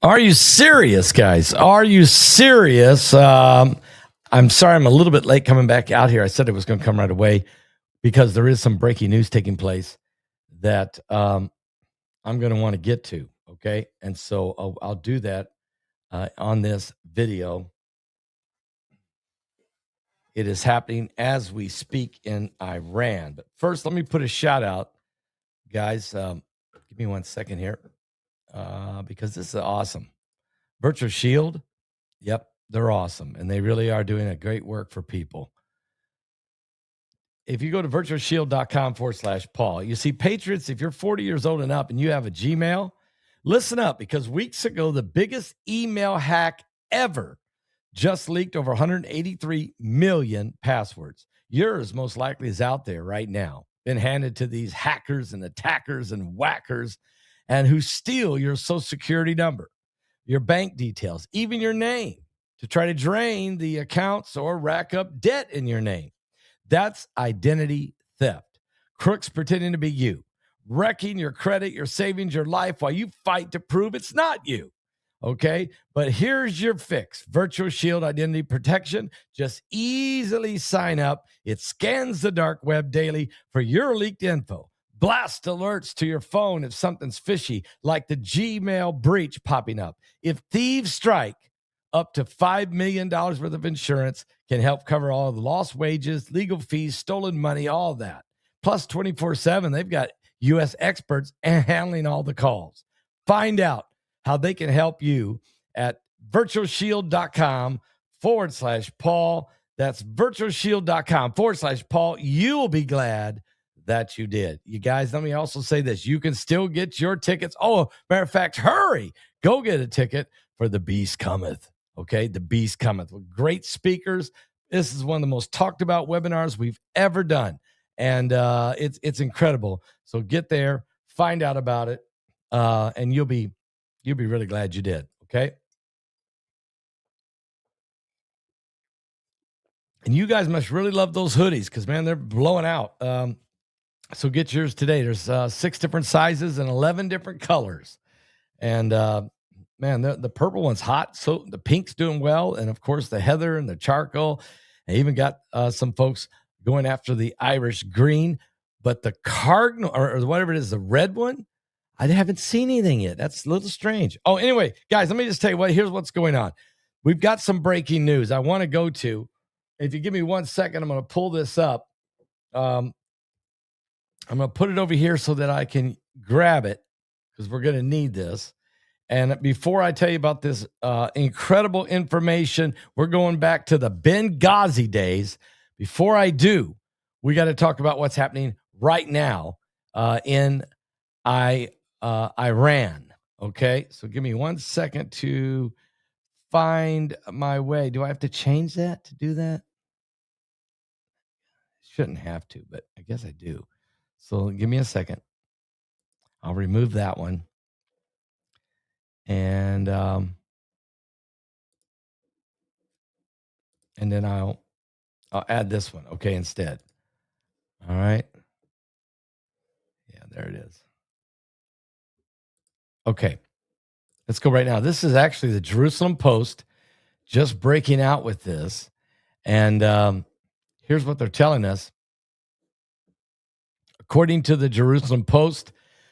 Are you serious, guys? Are you serious? I'm sorry I'm a little bit late coming back out here. I said it was going to come right away because there is some breaking news taking place that I'm going to want to get to, okay? And so I'll do that on this video. It is happening as we speak in Iran. But first, let me put a shout out, guys. Give me 1 second here because this is awesome. Virtual Shield. Yep, they're awesome, and they really are doing a great work for people. If you go to virtualshield.com/Paul, you see, Patriots, if you're 40 years old and up and you have a Gmail, listen up, because weeks ago, the biggest email hack ever just leaked over 183 million passwords. Yours most likely is out there right now, been handed to these hackers and attackers and whackers, and who steal your social security number, your bank details, even your name, to try to drain the accounts or rack up debt in your name. That's identity theft. Crooks pretending to be you, wrecking your credit, your savings, your life while you fight to prove it's not you. Okay? But here's your fix. Virtual Shield Identity Protection. Just easily sign up. It scans the dark web daily for your leaked info. Blast alerts to your phone if something's fishy, like the Gmail breach popping up. If thieves strike, up to $5 million worth of insurance can help cover all of the lost wages, legal fees, stolen money, all that. Plus 24/7, they've got U.S. experts handling all the calls. Find out how they can help you at virtualshield.com/Paul. That's virtualshield.com/Paul. You'll be glad that you did. You guys, let me also say this. You can still get your tickets. Oh, matter of fact, hurry. Go get a ticket for The Beast Cometh. Okay, The Beast Cometh. With great speakers. This is one of the most talked about webinars we've ever done. And it's incredible. So get there, find out about it, and you'll be really glad you did. Okay. And you guys must really love those hoodies because, man, they're blowing out. So get yours today. There's 6 different sizes and 11 different colors. And man, the purple one's hot. So the pink's doing well. And of course, the heather and the charcoal. I even got some folks going after the Irish green. But the cardinal or whatever it is, the red one, I haven't seen anything yet. That's a little strange. Oh, anyway, guys, let me just tell you here's what's going on. We've got some breaking news I want to go to. If you give me 1 second, I'm going to pull this up. I'm going to put it over here so that I can grab it because we're going to need this. And before I tell you about this incredible information, we're going back to the Benghazi days. Before I do, we got to talk about what's happening right now in Iran. Okay, so give me 1 second to find my way. Do I have to change that to do that? Shouldn't have to, but I guess I do. So give me a second. I'll remove that one. And then I'll add this one, okay, instead. All right. Yeah, there it is. Okay. Let's go right now. This is actually the Jerusalem Post just breaking out with this. And here's what they're telling us. According to the Jerusalem Post,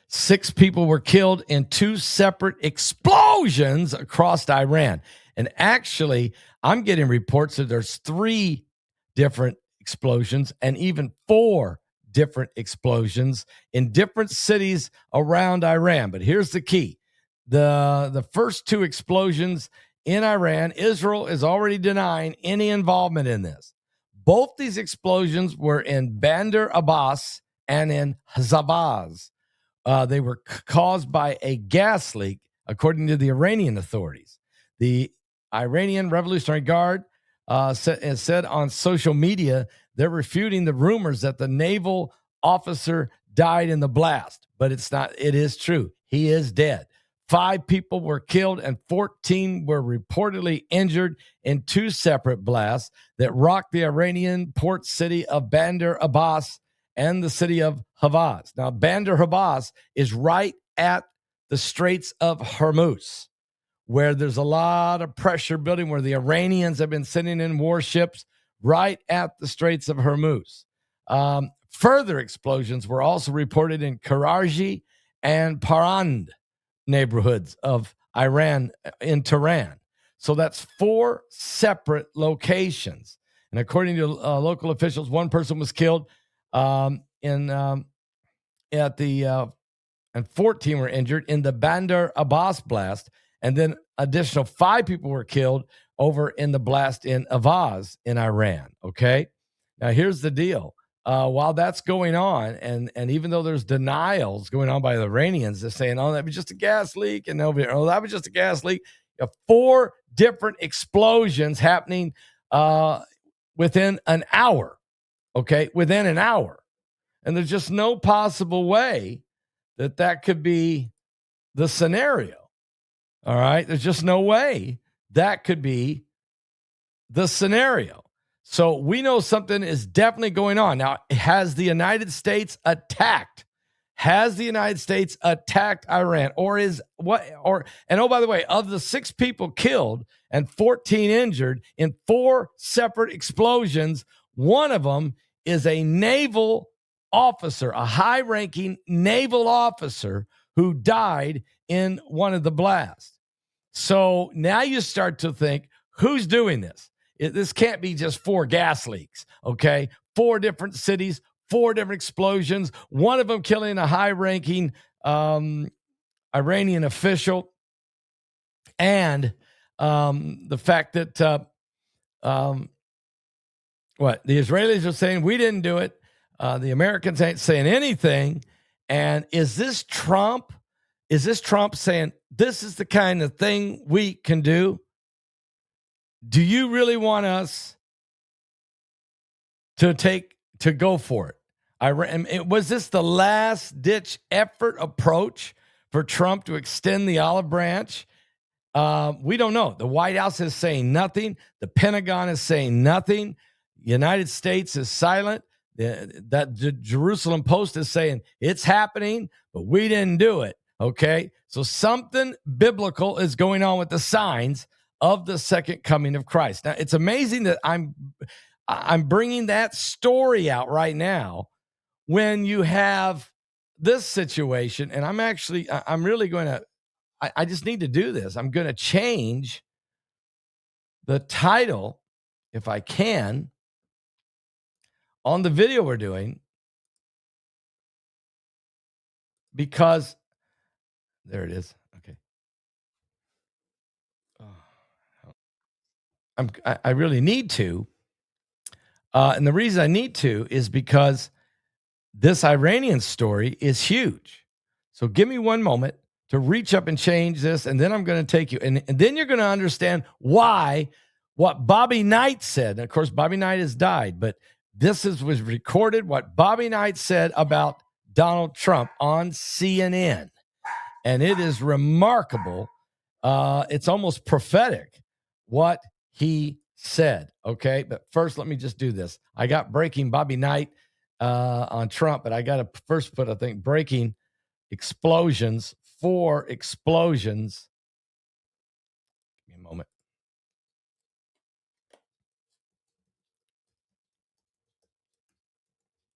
6 people were killed in 2 separate explosions across Iran. And actually, I'm getting reports that there's 3 different explosions and even 4 different explosions in different cities around Iran. But here's the key. The first 2 explosions in Iran, Israel is already denying any involvement in this. Both these explosions were in Bandar Abbas and in Zavaz. They were caused by a gas leak, according to the Iranian authorities. The Iranian Revolutionary Guard said on social media they're refuting the rumors that the naval officer died in the blast, but it's not. It is true. He is dead. 5 people were killed and 14 were reportedly injured in 2 separate blasts that rocked the Iranian port city of Bandar Abbas and the city of Havaz. Now, Bandar Abbas is right at the Straits of Hormuz, where there's a lot of pressure building, where the Iranians have been sending in warships right at the Straits of Hormuz. Further explosions were also reported in Karaji and Parand neighborhoods of Iran in Tehran. So that's 4 separate locations. And according to local officials, one person was killed and 14 were injured in the Bandar Abbas blast. And then additional 5 people were killed over in the blast in Avaz in Iran. Okay. Now here's the deal. While that's going on, and even though there's denials going on by the Iranians, they're saying, oh, that was just a gas leak, and oh, that was just a gas leak. You have 4 different explosions happening within an hour. Okay. Within an hour. And there's just no possible way that could be the scenario. All right. There's just no way that could be the scenario. So we know something is definitely going on. Now, has the United States attacked? Has the United States attacked Iran? And oh, by the way, of the 6 people killed and 14 injured in 4 separate explosions, one of them is a naval officer, a high-ranking naval officer who died in one of the blasts. So now you start to think, who's doing this? This can't be just 4 gas leaks, okay? 4 different cities, 4 different explosions, one of them killing a high-ranking Iranian official, and the fact that the Israelis are saying we didn't do it. The Americans ain't saying anything. And is this Trump? Is this Trump saying this is the kind of thing we can do? Do you really want us to go for it? Was this the last ditch effort approach for Trump to extend the olive branch? We don't know. The White House is saying nothing. The Pentagon is saying nothing. The United States is silent. The Jerusalem Post is saying it's happening, but we didn't do it. Okay. So something biblical is going on with the signs of the second coming of Christ. Now, it's amazing that I'm bringing that story out right now when you have this situation, and I'm really going to, I just need to do this. I'm going to change the title, if I can, on the video we're doing, because there it is. Okay. I really need to. And the reason I need to is because this Iranian story is huge. So give me one moment to reach up and change this, and then I'm going to take you. And then you're going to understand why what Bobby Knight said. And of course, Bobby Knight has died, but was recorded what Bobby Knight said about Donald Trump on CNN. And it is remarkable. It's almost prophetic what he said. Okay. But first, let me just do this. I got breaking Bobby Knight on Trump, but I got to first put, I think, breaking explosions, 4 explosions. Give me a moment.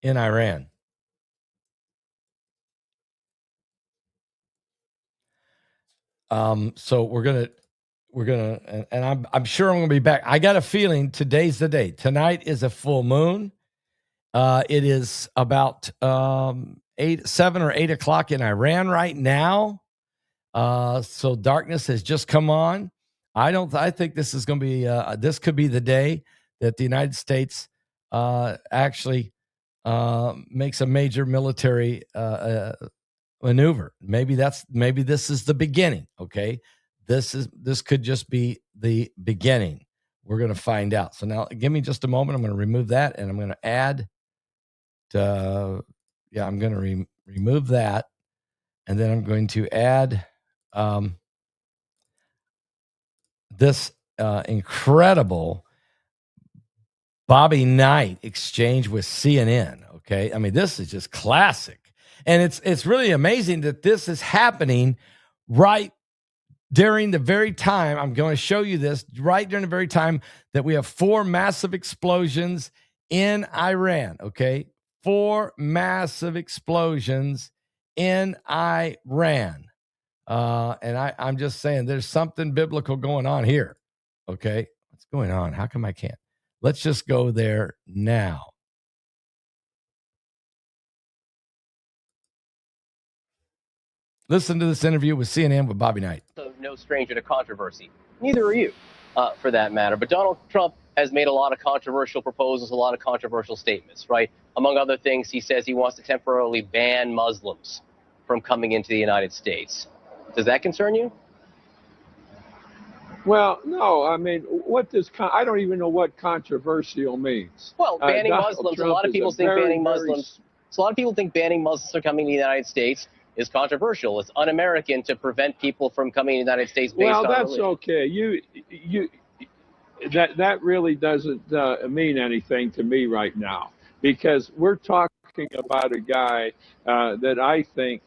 In Iran. So we're gonna, and I'm sure I'm gonna be back. I got a feeling today's the day. Tonight is a full moon. It is about 7 or 8 o'clock in Iran right now. So darkness has just come on. I think this is going to be, this could be the day that the United States actually makes a major military maneuver. Maybe this is the beginning. Okay. This could just be the beginning. We're going to find out. So now give me just a moment. I'm going to remove that, and I'm going to add I'm going to remove that, and then I'm going to add this incredible Bobby Knight exchange with CNN. Okay. I mean, this is just classic. And it's really amazing that this is happening right during the very time, I'm going to show you this, right during the very time that we have 4 massive explosions in Iran, okay? 4 massive explosions in Iran. And I'm just saying there's something biblical going on here, okay? What's going on? How come I can't? Let's just go there now. Listen to this interview with CNN with Bobby Knight. So no stranger to controversy. Neither are you, for that matter. But Donald Trump has made a lot of controversial proposals, a lot of controversial statements, right? Among other things, he says he wants to temporarily ban Muslims from coming into the United States. Does that concern you? Well, no. I mean, I don't even know what controversial means. Well, banning Muslims. A lot of people think banning Muslims. So a lot of people think banning Muslims from coming to the United States is controversial. It's un-American to prevent people from coming to the United States based on religion. Well, that's okay. That really doesn't mean anything to me right now, because we're talking about a guy that I think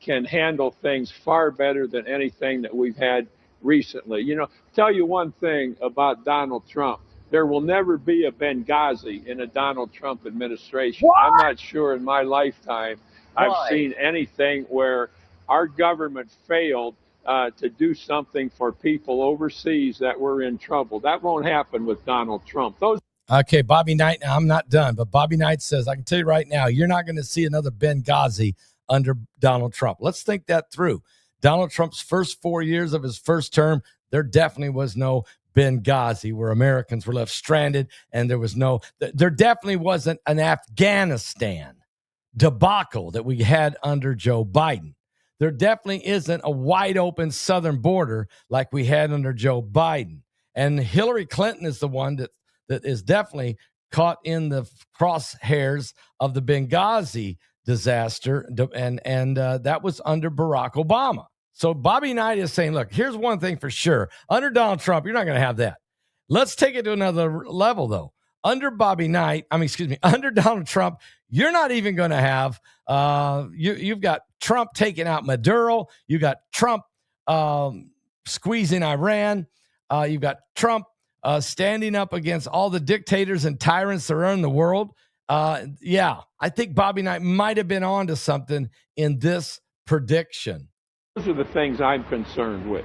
can handle things far better than anything that we've had recently. You know, tell you one thing about Donald Trump. There will never be a Benghazi in a Donald Trump administration. What? I'm not sure in my lifetime Why? I've seen anything where our government failed to do something for people overseas that were in trouble. That won't happen with Donald Trump. Okay, Bobby Knight. Now, I'm not done, but Bobby Knight says, I can tell you right now, you're not going to see another Benghazi under Donald Trump. Let's think that through. Donald Trump's first 4 years of his first term, there definitely was no Benghazi where Americans were left stranded, and there definitely wasn't an Afghanistan debacle that we had under Joe Biden. There definitely isn't a wide open southern border like we had under Joe Biden. And Hillary Clinton is the one that is definitely caught in the crosshairs of the Benghazi disaster, and that was under Barack Obama. So Bobby Knight is saying, look, here's one thing for sure. Under Donald Trump, you're not going to have that. Let's take it to another level, though. Under under Donald Trump, you're not even going to have, you've got Trump taking out Maduro. You've got Trump squeezing Iran. You've got Trump standing up against all the dictators and tyrants that are in the world. Yeah, I think Bobby Knight might have been onto something in this prediction. Those are the things I'm concerned with.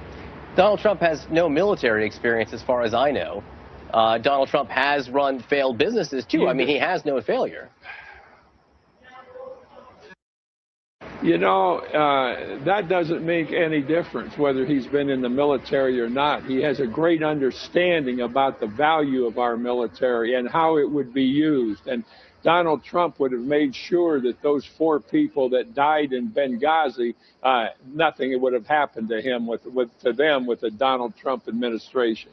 Donald Trump has no military experience as far as I know. Donald Trump has run failed businesses too. I mean, he has no failure. You know, that doesn't make any difference whether he's been in the military or not. He has a great understanding about the value of our military and how it would be used. And Donald Trump would have made sure that those 4 people that died in Benghazi, nothing would have happened to them with the Donald Trump administration.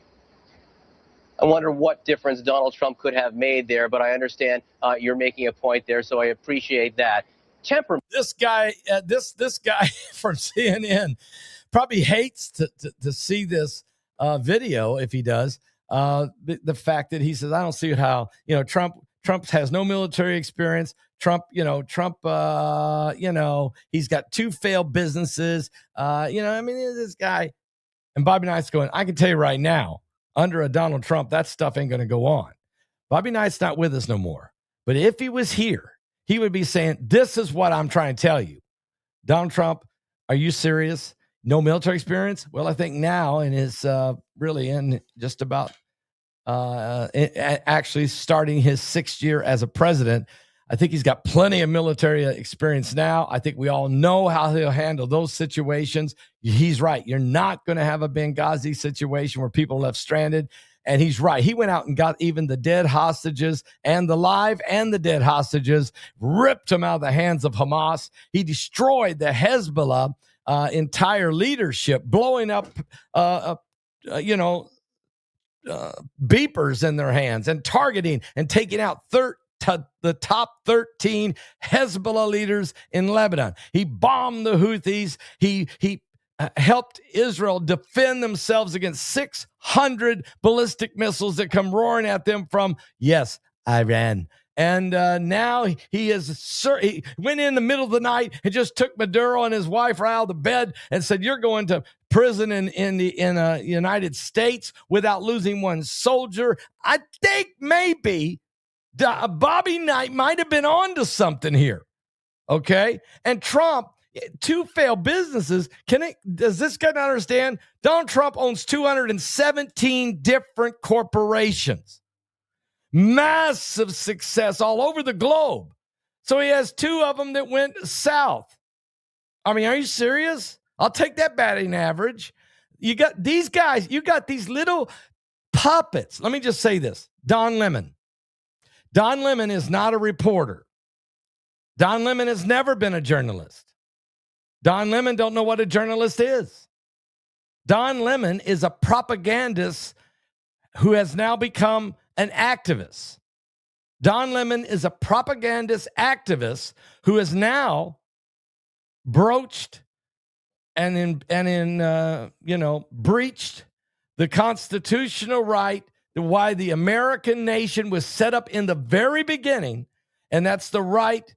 I wonder what difference Donald Trump could have made there, but I understand you're making a point there, so I appreciate that. This guy from CNN probably hates to see this video if he does. The fact that he says, I don't see how, Trump has no military experience. Trump, he's got 2 failed businesses. This guy. And Bobby Knight's going, I can tell you right now, under a Donald Trump, that stuff ain't going to go on. Bobby Knight's not with us no more. But if he was here, he would be saying, this is what I'm trying to tell you. Donald Trump, are you serious? No military experience? Well, I think now in his really in just about actually starting his 6th year as a president, I think he's got plenty of military experience now. I think we all know how he'll handle those situations. He's right. You're not going to have a Benghazi situation where people are left stranded. And he's right. He went out and got even the dead hostages and the live and the dead hostages, ripped them out of the hands of Hamas. He destroyed the Hezbollah entire leadership, blowing up, beepers in their hands and targeting and taking out the top 13 Hezbollah leaders in Lebanon. He bombed the Houthis. He helped Israel defend themselves against 600 ballistic missiles that come roaring at them from, yes, Iran. And now he went in the middle of the night and just took Maduro and his wife out of the bed and said, you're going to prison in the United States without losing one soldier. I think maybe Bobby Knight might have been onto something here. Okay. And Trump, two failed businesses. Does this guy not understand? Donald Trump owns 217 different corporations. Massive success all over the globe. So he has two of them that went south. I mean, are you serious? I'll take that batting average. You got these guys, you got these little puppets. Let me just say this. Don Lemon. Don Lemon is not a reporter. Don Lemon has never been a journalist. Don Lemon don't know what a journalist is. Don Lemon is a propagandist who has now become an activist. Don Lemon is a propagandist activist who has now broached and breached the constitutional right to why the American nation was set up in the very beginning, and that's the right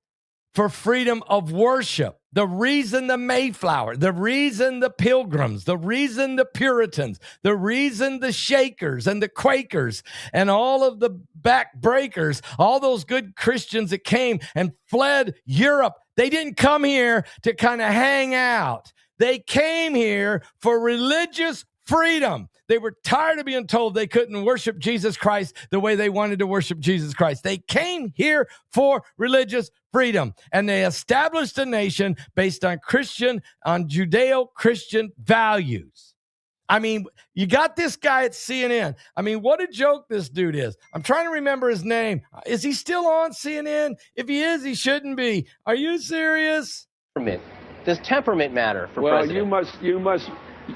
for freedom of worship. The reason the Mayflower, the reason the Pilgrims, the reason the Puritans, the reason the Shakers and the Quakers and all of the backbreakers, all those good Christians that came and fled Europe, they didn't come here to kind of hang out. They came here for religious freedom. They were tired of being told they couldn't worship Jesus Christ the way they wanted to worship Jesus Christ. They came here for religious freedom, and they established a nation based on Judeo-Christian values. I mean, you got this guy at CNN. I mean, what a joke this dude is. I'm trying to remember his name. Is he still on CNN? If he is, he shouldn't be. Are you serious? Does temperament matter for president? Well,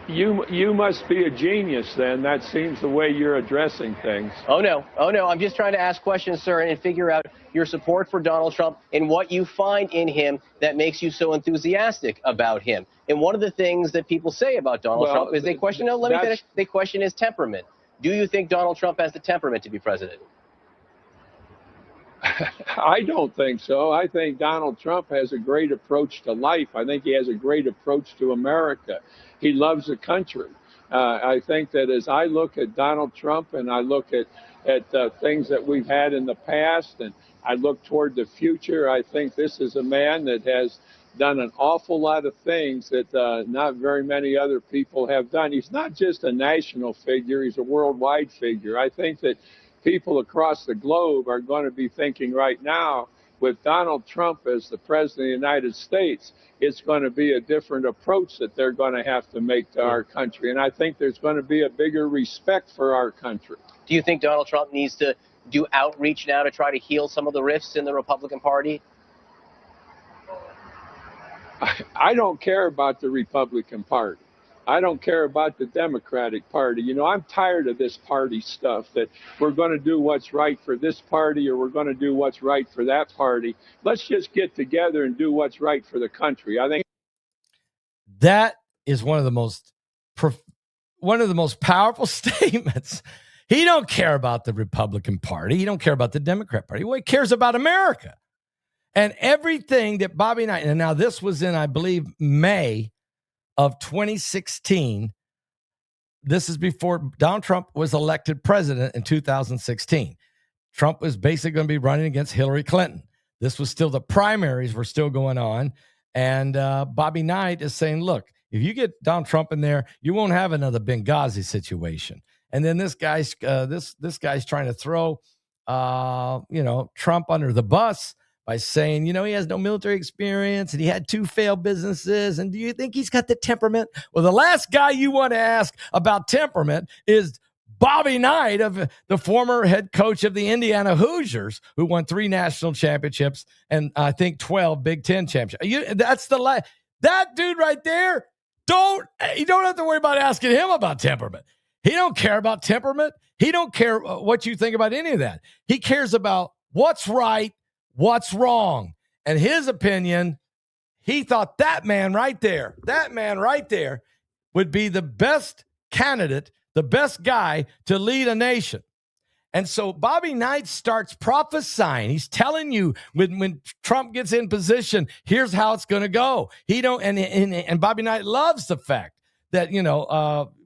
you must be a genius then. That seems the way you're addressing things. Oh, no. I'm just trying to ask questions, sir, and figure out your support for Donald Trump and what you find in him that makes you so enthusiastic about him. And one of the things that people say about Donald Trump is they question his temperament. Do you think Donald Trump has the temperament to be president? I don't think so. I think Donald Trump has a great approach to life. I think he has a great approach to America. He loves the country. I think that as I look at Donald Trump and I look at things that we've had in the past and I look toward the future, I think this is a man that has done an awful lot of things that not very many other people have done. He's not just a national figure, he's a worldwide figure. I think that people across the globe are going to be thinking right now, with Donald Trump as the president of the United States, it's going to be a different approach that they're going to have to make to our country. And I think there's going to be a bigger respect for our country. Do you think Donald Trump needs to do outreach now to try to heal some of the rifts in the Republican Party? I don't care about the Republican Party. I don't care about the Democratic Party. You know, I'm tired of this party stuff that we're going to do what's right for this party or we're going to do what's right for that party. Let's just get together and do what's right for the country. I think that is one of the most powerful statements. He don't care about the Republican Party. He don't care about the Democrat Party. Well, he cares about America. And everything that Bobby Knight, and now this was in, I believe, May of 2016. This is before Donald Trump was elected president in 2016. Trump was basically going to be running against Hillary Clinton. This was still, the primaries were still going on. And Bobby Knight is saying, look, if you get Donald Trump in there, you won't have another Benghazi situation. And then this guy's trying to throw, Trump under the bus by saying, he has no military experience and he had two failed businesses. And do you think he's got the temperament? Well, the last guy you want to ask about temperament is Bobby Knight, of the former head coach of the Indiana Hoosiers, who won 3 national championships and I think 12 Big Ten championships. That dude right there. You don't have to worry about asking him about temperament. He don't care about temperament. He don't care what you think about any of that. He cares about what's right, what's wrong. And his opinion, he thought that man right there would be the best candidate, the best guy to lead a nation. And so Bobby Knight starts prophesying. He's telling you when Trump gets in position, here's how it's going to go. And Bobby Knight loves the fact that,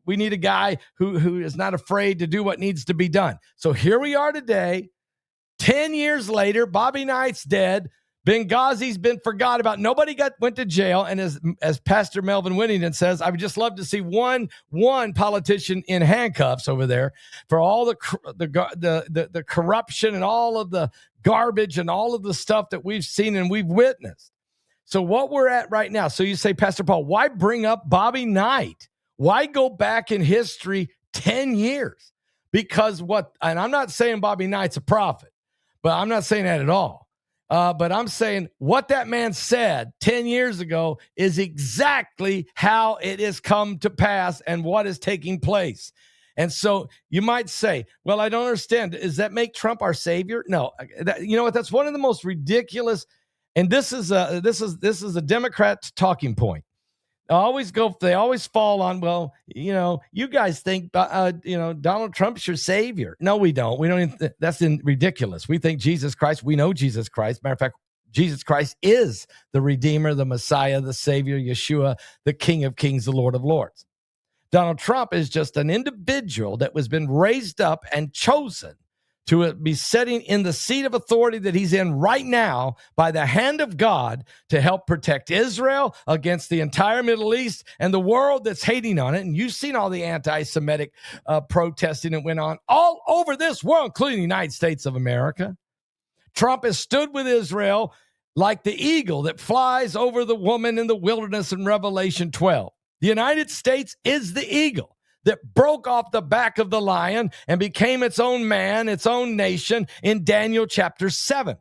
we need a guy who is not afraid to do what needs to be done. So here we are today, 10 years later, Bobby Knight's dead. Benghazi's been forgot about. Nobody went to jail. And as Pastor Melvin Whittington says, I would just love to see one politician in handcuffs over there for all the corruption and all of the garbage and all of the stuff that we've seen and we've witnessed. So what we're at right now. So you say, Pastor Paul, why bring up Bobby Knight? Why go back in history 10 years? Because and I'm not saying Bobby Knight's a prophet, but I'm not saying that at all. But I'm saying what that man said 10 years ago is exactly how it has come to pass and what is taking place. And so you might say, well, I don't understand. Does that make Trump our savior? No. You know what? That's one of the most ridiculous. And this is a Democrat talking point. They always fall on, well, you guys think, Donald Trump's your savior. No, we don't. We don't even, that's ridiculous. We think Jesus Christ, we know Jesus Christ. Matter of fact, Jesus Christ is the Redeemer, the Messiah, the Savior, Yeshua, the King of Kings, the Lord of Lords. Donald Trump is just an individual that was been raised up and chosen to be sitting in the seat of authority that he's in right now by the hand of God to help protect Israel against the entire Middle East and the world that's hating on it. And you've seen all the anti-Semitic protesting that went on all over this world, including the United States of America. Trump has stood with Israel like the eagle that flies over the woman in the wilderness in Revelation 12. The United States is the eagle that broke off the back of the lion and became its own man, its own nation in Daniel chapter 7,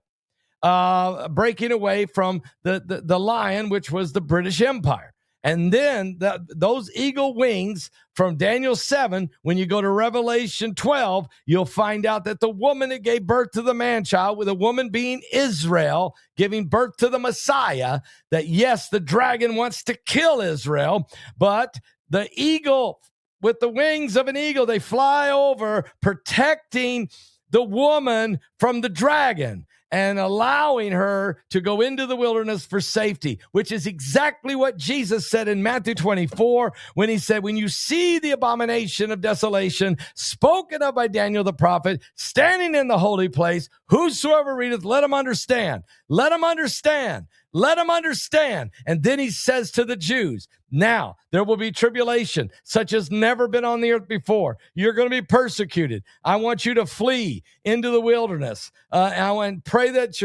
breaking away from the lion, which was the British Empire. And then those eagle wings from Daniel 7, when you go to Revelation 12, you'll find out that the woman that gave birth to the man-child, with a woman being Israel, giving birth to the Messiah, that yes, the dragon wants to kill Israel, but the eagle, with the wings of an eagle, they fly over, protecting the woman from the dragon and allowing her to go into the wilderness for safety, which is exactly what Jesus said in Matthew 24, when he said, when you see the abomination of desolation spoken of by Daniel the prophet, standing in the holy place, whosoever readeth, let him understand. Let him understand. Let him understand. And then he says to the Jews, now there will be tribulation such as never been on the earth before. You're going to be persecuted. I want you to flee into the wilderness. I want pray that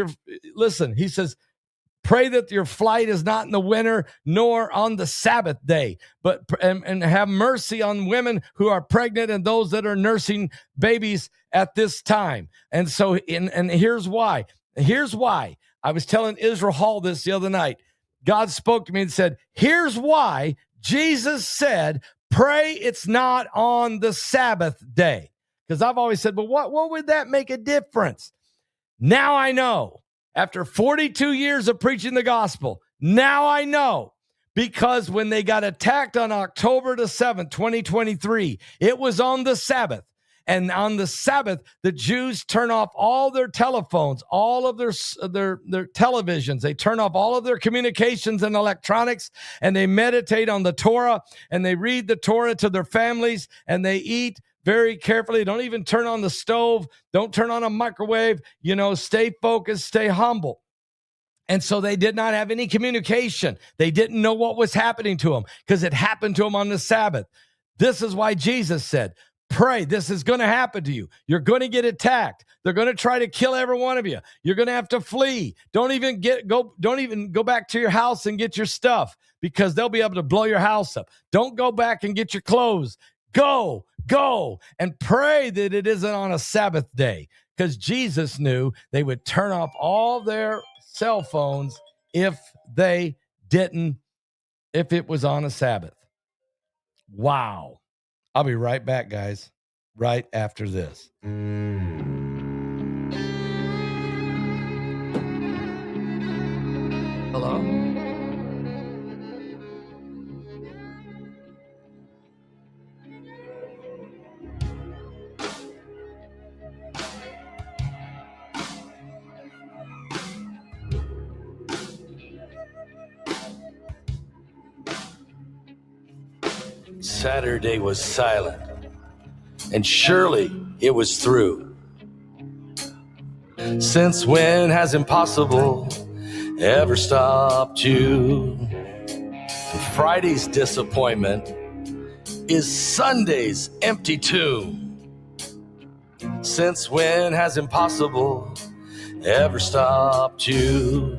he says, pray that your flight is not in the winter nor on the Sabbath day, but and have mercy on women who are pregnant and those that are nursing babies at this time. And so, and here's why. Here's why. I was telling Israel Hall this the other night. God spoke to me and said, here's why Jesus said, pray it's not on the Sabbath day. Because I've always said, well, what would that make a difference? Now I know. After 42 years of preaching the gospel, now I know. Because when they got attacked on October the 7th, 2023, it was on the Sabbath. And on the Sabbath, the Jews turn off all their telephones, all of their televisions. They turn off all of their communications and electronics, and they meditate on the Torah, and they read the Torah to their families, and they eat very carefully. Don't even turn on the stove. Don't turn on a microwave. Stay focused, stay humble. And so they did not have any communication. They didn't know what was happening to them because it happened to them on the Sabbath. This is why Jesus said, pray, this is going to happen to you. You're going to get attacked. They're going to try to kill every one of you. You're going to have to flee. Don't even go back to your house and get your stuff, because they'll be able to blow your house up. Don't go back and get your clothes. Go and pray that it isn't on a Sabbath day, because Jesus knew they would turn off all their cell phones if it was on a Sabbath. Wow. I'll be right back, guys, right after this. Hello? Saturday was silent, and surely it was through. Since when has impossible ever stopped you? And Friday's disappointment is Sunday's empty tomb. Since when has impossible ever stopped you?